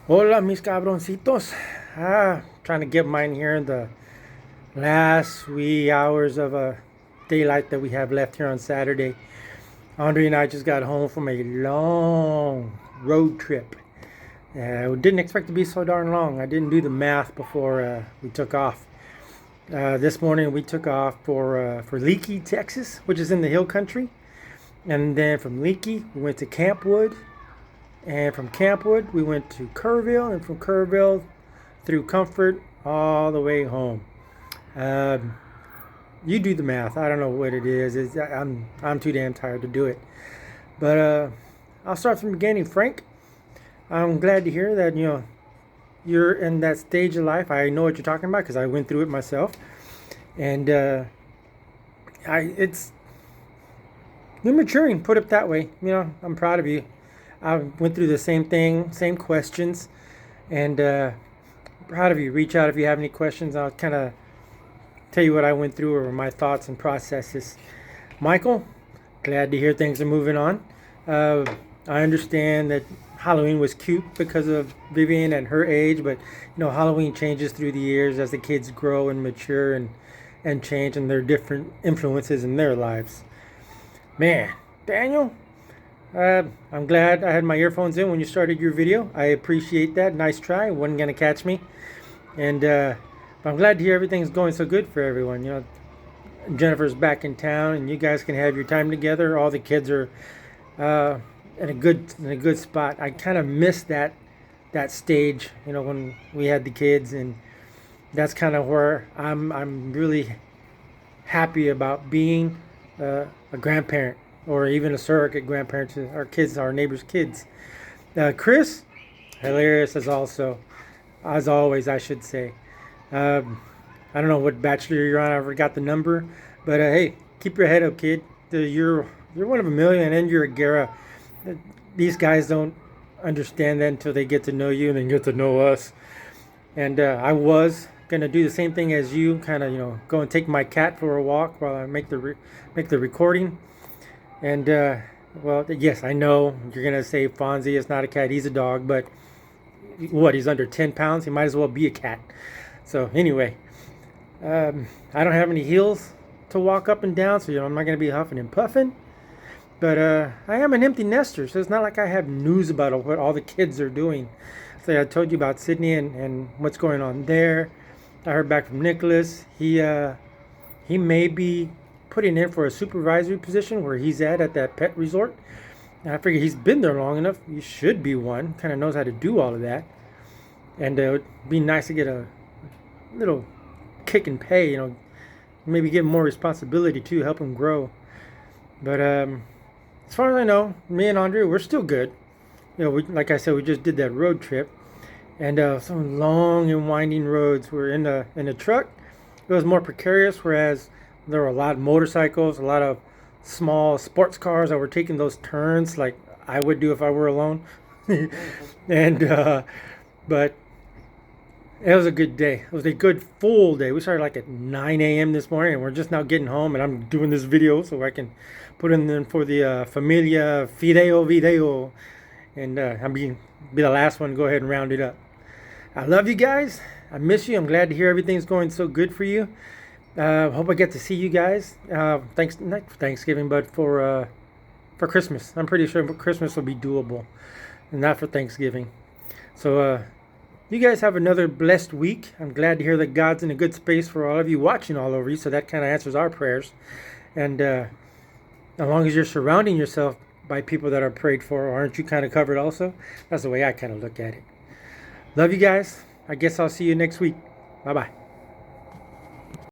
Hola, mis cabroncitos. Trying to get mine here in the last wee hours of daylight that we have left here on Saturday. Andre and I just got home from a long road trip. We didn't expect to be so darn long. I didn't do the math before we took off. This morning we took off for Leakey, Texas, which is in the hill country. And then from Leakey, we went to Campwood. And from Campwood, we went to Kerrville, and from Kerrville through Comfort all the way home. Um, you do the math. I don't know what it is. I'm too damn tired to do it. But I'll start from the beginning. Frank, I'm glad to hear that you're in that stage of life. I know what you're talking about because I went through it myself, and it's you're maturing. Put it that way. I'm proud of you. I went through the same thing, same questions, and proud of you. Reach out if you have any questions. I'll kind of tell you what I went through or my thoughts and processes. Michael, glad to hear things are moving on. I understand that Halloween was cute because of Vivian and her age, but Halloween changes through the years as the kids grow and mature and change, and there are different influences in their lives. Man, Daniel, I'm glad I had my earphones in when you started your video. I appreciate that. Nice try. Wasn't gonna catch me, and but I'm glad to hear everything's going so good for everyone. Jennifer's back in town, and you guys can have your time together. All the kids are in a good spot. I kind of missed that stage, when we had the kids, and that's kind of where I'm really happy about being a grandparent or even a surrogate grandparent to our kids, our neighbors' kids. Chris, hilarious as always, I should say. I don't know what bachelor you're on. I forgot the number, but hey, keep your head up, kid. You're one of a million, and you're a Gara. These guys don't understand that until they get to know you and then get to know us. And I was gonna do the same thing as you, kind of go and take my cat for a walk while I make the recording. And well, yes, I know you're gonna say Fonzie is not a cat; he's a dog. But what? He's under 10 pounds. He might as well be a cat. So anyway, I don't have any heels to walk up and down, so I'm not gonna be huffing and puffing. But I am an empty nester, so it's not like I have news about what all the kids are doing. So I told you about Sydney and what's going on there. I heard back from Nicholas. He may be putting in for a supervisory position where he's at that pet resort. And I figure he's been there long enough. He should be one. Kind of knows how to do all of that. And it would be nice to get a little kick and pay. Maybe give him more responsibility too, help him grow. But as far as I know, me and Andre, we're still good. Like I said, we just did that road trip, and some long and winding roads. We're in the truck. It was more precarious, whereas there were a lot of motorcycles, a lot of small sports cars that were taking those turns like I would do if I were alone. And but it was a good day. It was a good full day. We started like at 9 a.m. this morning, and we're just now getting home. And I'm doing this video so I can put in them for the Familia Fideo video. And I'll be the last one to go ahead and round it up. I love you guys. I miss you. I'm glad to hear everything's going so good for you. Hope I get to see you guys. Thanks, not for Thanksgiving, but for Christmas. I'm pretty sure Christmas will be doable, and not for Thanksgiving. So you guys have another blessed week. I'm glad to hear that God's in a good space for all of you watching all over you. So that kind of answers our prayers. And as long as you're surrounding yourself by people that are prayed for, aren't you kind of covered also? That's the way I kind of look at it. Love you guys. I guess I'll see you next week. Bye bye.